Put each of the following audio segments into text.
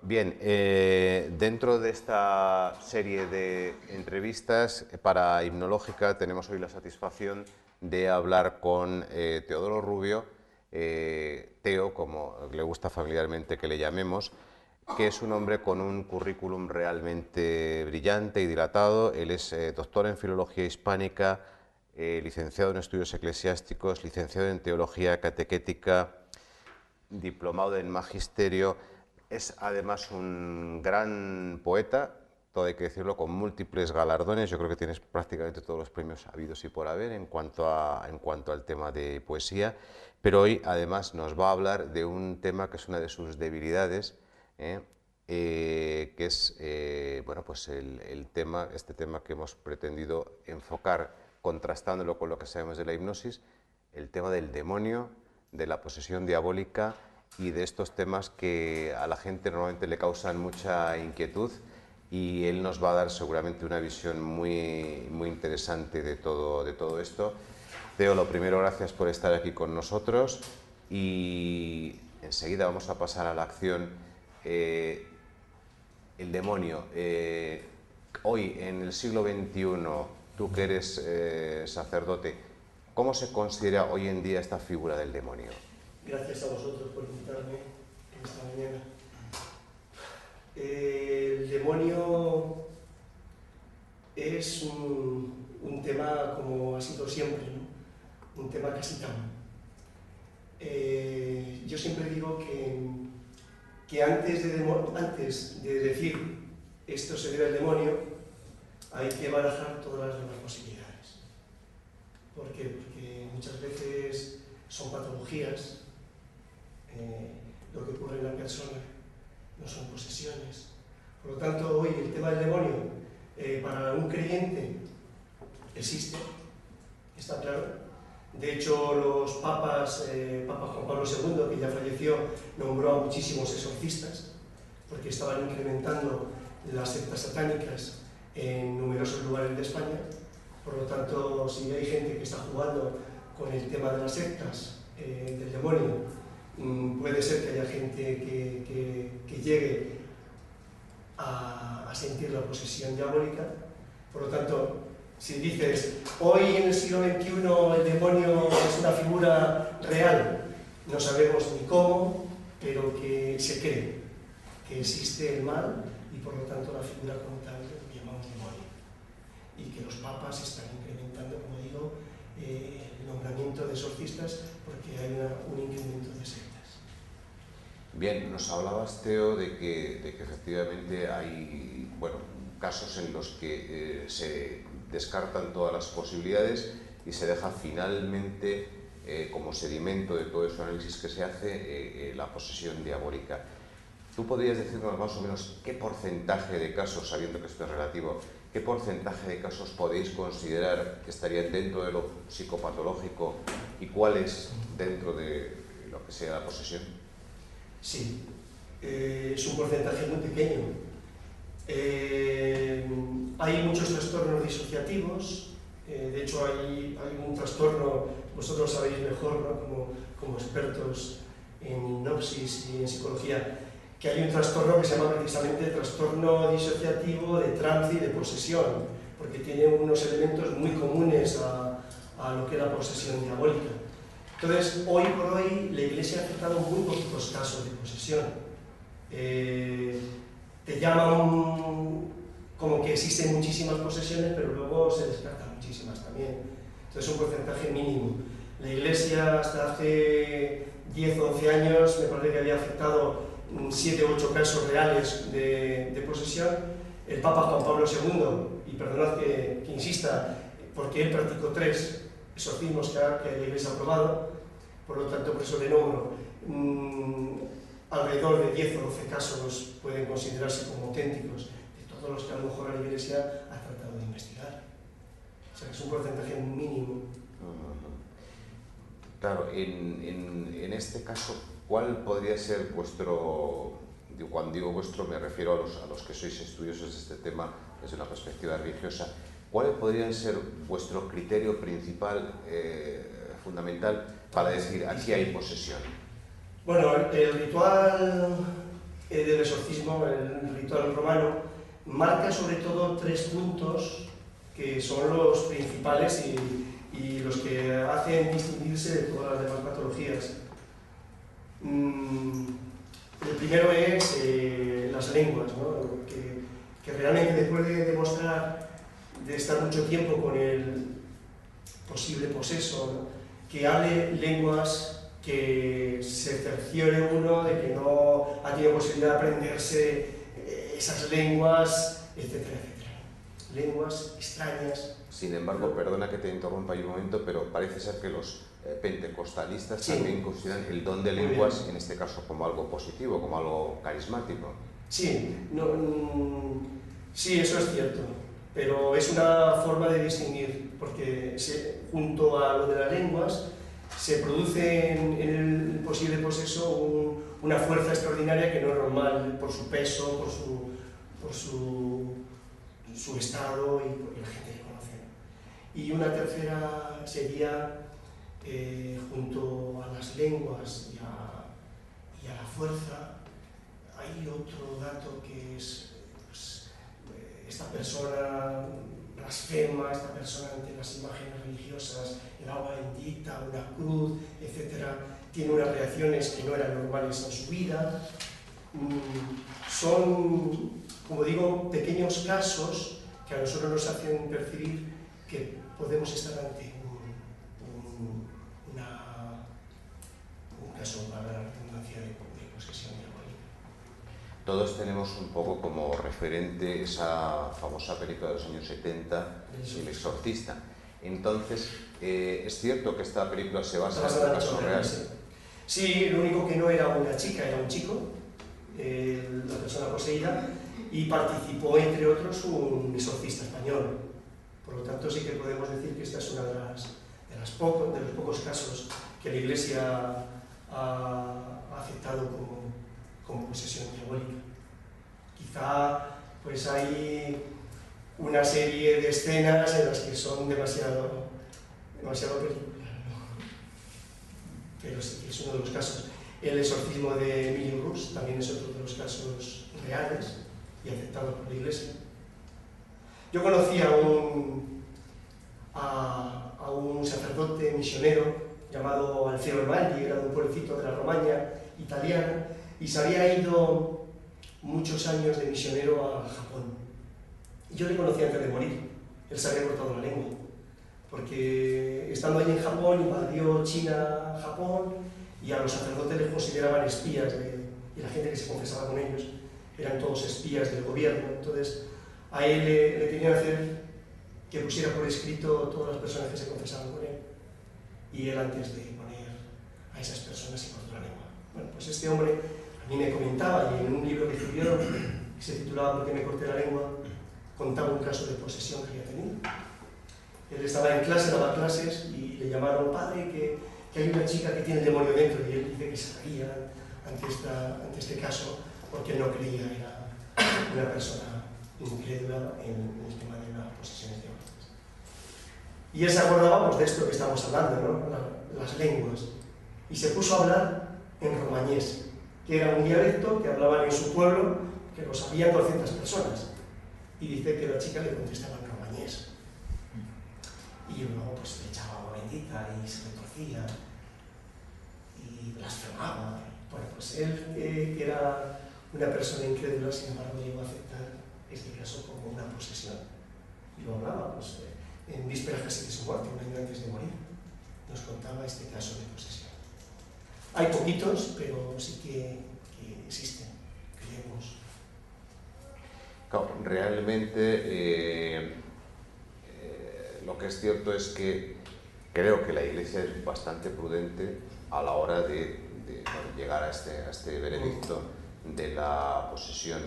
Bien, dentro de esta serie de entrevistas para Hipnológica tenemos hoy la satisfacción de hablar con Teodoro Rubio, Teo, como le gusta familiarmente que le llamemos, que es un hombre con un currículum realmente brillante y dilatado. Él es doctor en Filología Hispánica, licenciado en Estudios Eclesiásticos, licenciado en Teología Catequética, diplomado en Magisterio. Es además un gran poeta, todo hay que decirlo, con múltiples galardones. Yo creo que tienes prácticamente todos los premios habidos y por haber en cuanto al tema de poesía. Pero hoy además nos va a hablar de un tema que es una de sus debilidades, que es bueno, pues este tema que hemos pretendido enfocar contrastándolo con lo que sabemos de la hipnosis, el tema del demonio, de la posesión diabólica y de estos temas que a la gente normalmente le causan mucha inquietud, y él nos va a dar seguramente una visión muy, muy interesante de todo esto. Teo, lo primero, gracias por estar aquí con nosotros y enseguida vamos a pasar a la acción. El demonio, hoy en el siglo XXI, tú que eres sacerdote, ¿cómo se considera hoy en día esta figura del demonio? Gracias a vosotros por invitarme en esta mañana. El demonio es un tema, como ha sido siempre, ¿no? Un tema casi tabú. Yo siempre digo que antes de decir esto se debe al demonio, hay que barajar todas las demás posibilidades. ¿Por qué? Porque muchas veces son patologías, lo que ocurre en la persona, no son posesiones. Por lo tanto, hoy el tema del demonio, para un creyente, existe, está claro. De hecho, los papas, Papa Juan Pablo II, que ya falleció, nombró a muchísimos exorcistas, porque estaban incrementando las sectas satánicas en numerosos lugares de España. Por lo tanto, si hay gente que está jugando con el tema de las sectas, del demonio, puede ser que haya gente que llegue a sentir la posesión diabólica. Por lo tanto, si dices, hoy en el siglo XXI el demonio es una figura real, no sabemos ni cómo, pero que se cree que existe el mal y por lo tanto la figura como tal lo llamamos demonio. Y que los papas están incrementando, como digo, el nombramiento de exorcistas porque hay un incremento de sectas. Bien, nos hablabas, Teo, de que efectivamente hay, bueno, casos en los que se descartan todas las posibilidades y se deja finalmente como sedimento de todo ese análisis que se hace la posesión diabólica. ¿Tú podrías decirnos más o menos qué porcentaje de casos, sabiendo que esto es relativo, qué porcentaje de casos podéis considerar que estarían dentro de lo psicopatológico y cuáles dentro de lo que sea la posesión? Sí, es un porcentaje muy pequeño. Hay muchos trastornos disociativos, de hecho hay un trastorno, vosotros sabéis mejor, ¿no? como expertos en hipnosis y en psicología, que hay un trastorno que se llama precisamente trastorno disociativo de trance y de posesión, porque tiene unos elementos muy comunes a lo que es la posesión diabólica. Entonces, hoy por hoy, la Iglesia ha aceptado muy poquitos casos de posesión. Te llaman como que existen muchísimas posesiones, pero luego se descartan muchísimas también. Entonces, un porcentaje mínimo. La Iglesia, hasta hace 10 o 11 años, me parece que había aceptado 7 u 8 casos reales de posesión. El Papa Juan Pablo II, y perdonad que insista, porque él practicó 3 exorcismos que la Iglesia ha aprobado, por lo tanto, por eso le nombro, alrededor de 10 o 12 casos pueden considerarse como auténticos, de todos los que a lo mejor la Iglesia ha tratado de investigar. O sea, que es un porcentaje mínimo. Claro, en este caso, ¿cuál podría ser vuestro, cuando digo vuestro me refiero a los que sois estudiosos de este tema desde una perspectiva religiosa, ¿cuáles podrían ser vuestro criterio principal, fundamental, para decir aquí hay posesión? Bueno, el ritual del exorcismo, el ritual romano, marca sobre todo 3 puntos que son los principales y los que hacen distinguirse de todas las demás patologías. El primero es las lenguas, ¿no? que realmente después de demostrar, de estar mucho tiempo con el posible poseso, ¿no? Que hable lenguas, que se cerciore uno de que no ha tenido posibilidad de aprenderse esas lenguas, etcétera, etcétera. Lenguas extrañas. Sin embargo, perdona que te interrumpa ahí un momento, pero parece ser que los pentecostalistas sí. también consideran el don de lenguas, en este caso, como algo positivo, como algo carismático. Sí, sí, eso es cierto, pero es una forma de distinguir, porque junto a lo de las lenguas se produce en el posible poseso una fuerza extraordinaria que no es normal por su peso, por su estado y por la gente que conoce. Y una tercera sería, junto a las lenguas y a la fuerza, hay otro dato que es, pues, esta persona blasfema, esta persona ante las imágenes religiosas, el agua bendita, una cruz, etc., tiene unas reacciones que no eran normales en su vida. Son, como digo, pequeños casos que a nosotros nos hacen percibir que podemos estar ante un caso, para la redundancia, de posesión diabólica. Todos tenemos un poco como referente esa famosa película de los años 70, El Exorcista. Entonces, ¿es cierto que esta película se basa en un caso real? Sí, lo único que no era una chica, era un chico, la persona poseída, y participó, entre otros, un exorcista español. Por lo tanto, sí que podemos decir que esta es una de los pocos casos que la Iglesia ha aceptado como posesión diabólica. Quizá pues hay una serie de escenas en las que son demasiado películas, ¿no? Pero sí que es uno de los casos. El exorcismo de Emily Rose también es otro de los casos reales y aceptados por la Iglesia. Yo conocí a un sacerdote misionero llamado Alfeo Emaldi, era de un pueblecito de la Romaña italiana, y se había ido muchos años de misionero a Japón. Y yo le conocí antes de morir, él se había cortado la lengua, porque estando allí en Japón invadió China Japón y a los sacerdotes les consideraban espías, y la gente que se confesaba con ellos eran todos espías del gobierno. Entonces a él le querían hacer que pusiera por escrito todas las personas que se confesaban con él, y él, antes de poner a esas personas, se cortó la lengua. Bueno, pues este hombre a mí me comentaba, y en un libro que escribió, que se titulaba ¿Por qué me corté la lengua?, contaba un caso de posesión que había tenido. Él estaba en clase, daba clases, y le llamaron: padre, que hay una chica que tiene el demonio dentro, y él dice que se reía ante este caso, porque él no creía, era una persona incrédula en el tema de las posesiones diabólicas. Y él se acordaba pues, de esto que estamos hablando, ¿no? Las lenguas, y se puso a hablar en romañés, que era un dialecto que hablaban en su pueblo, que lo sabían 200 personas, y dice que la chica le contestaba en romañés, y luego pues le echaba agua bendita y se retorcía y blasfemaba. Bueno, pues él, que era una persona incrédula, sin embargo llegó a aceptar este caso como una posesión, y lo hablaba pues, en vísperas casi de su muerte, un año antes de morir, nos contaba este caso de posesión. Hay poquitos, pero sí que existen, creemos. Claro, realmente lo que es cierto es que creo que la Iglesia es bastante prudente a la hora de llegar a este veredicto de la posesión,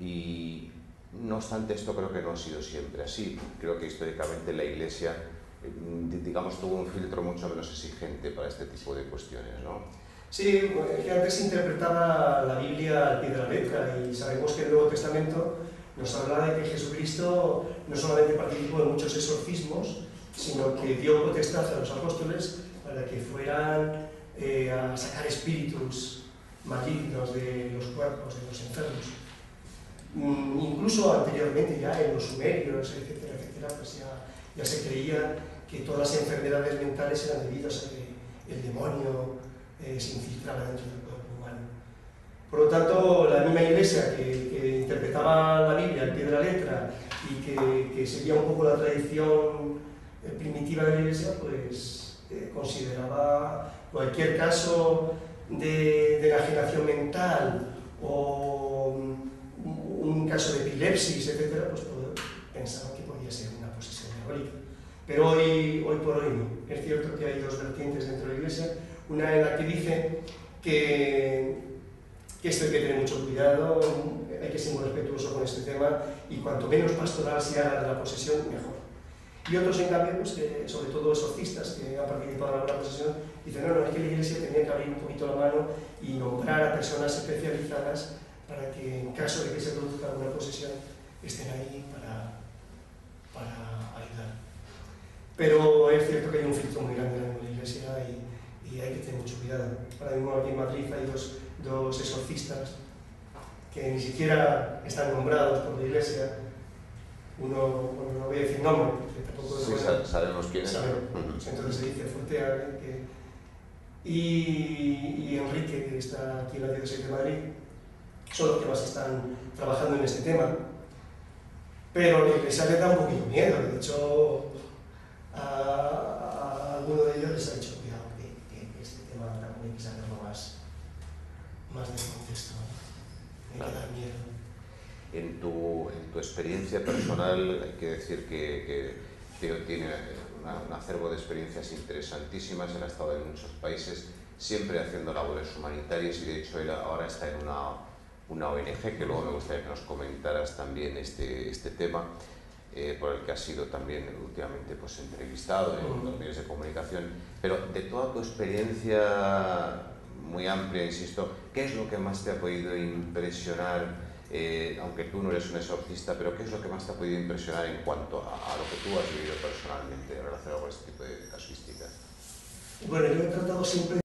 y no obstante esto creo que no ha sido siempre así. Creo que históricamente la Iglesia, digamos, tuvo un filtro mucho menos exigente para este tipo de cuestiones, ¿no? Sí, que antes se interpretaba la Biblia al pie de la letra, y sabemos que el Nuevo Testamento nos habla de que Jesucristo no solamente participó en muchos exorcismos, sino que dio potestad a los apóstoles para que fueran a sacar espíritus malignos de los cuerpos de los Incluso anteriormente, ya en los sumerios, etcétera, etcétera, pues ya se creía que todas las enfermedades mentales eran debidas a que el demonio se infiltraba dentro del cuerpo humano. Por lo tanto, la misma Iglesia que interpretaba la Biblia al pie de la letra y que seguía un poco la tradición primitiva de la Iglesia, pues consideraba cualquier caso de enajenación mental o un caso de epilepsis, etcétera, pues pensaban que podía ser una posesión diabólica. Pero hoy por hoy no. Es cierto que hay dos vertientes dentro de la Iglesia, una en la que dice que esto hay que tener mucho cuidado, hay que ser muy respetuoso con este tema y cuanto menos pastoral se haga de la posesión, mejor. Y otros, en cambio, pues, sobre todo exorcistas que han participado en alguna posesión, dicen, no, es que la Iglesia tenía que abrir un poquito la mano y nombrar a personas especializadas para que, en caso de que se produzca alguna posesión, estén ahí para ayudar. Pero es cierto que hay un filtro muy grande en la Iglesia y hay que tener mucho cuidado. Ahora mismo aquí en Madrid hay dos exorcistas que ni siquiera están nombrados por la Iglesia. Uno, bueno, no voy a decir nombre, porque tampoco sí, sabemos quién es. Sabemos. Entonces se dice Fortea y Enrique, que está aquí en la Diócesis de Madrid, son los que más están trabajando en este tema. Pero la Iglesia les da un poquito miedo. De hecho, a alguno de ellos les ha dicho, cuidado, que este tema también hay que sacarlo más del contexto. Hay que dar miedo. En tu experiencia personal, hay que decir que Teo tiene un acervo de experiencias interesantísimas. Él ha estado en muchos países, siempre haciendo labores humanitarias, y de hecho él ahora está en una ONG, que luego me gustaría que nos comentaras también este tema, por el que has sido también últimamente pues, entrevistado en los medios de comunicación. Pero de toda tu experiencia muy amplia, insisto, ¿qué es lo que más te ha podido impresionar? Aunque tú no eres un exorcista, pero ¿qué es lo que más te ha podido impresionar en cuanto a lo que tú has vivido personalmente relacionado con este tipo de casuística? Bueno, yo he tratado siempre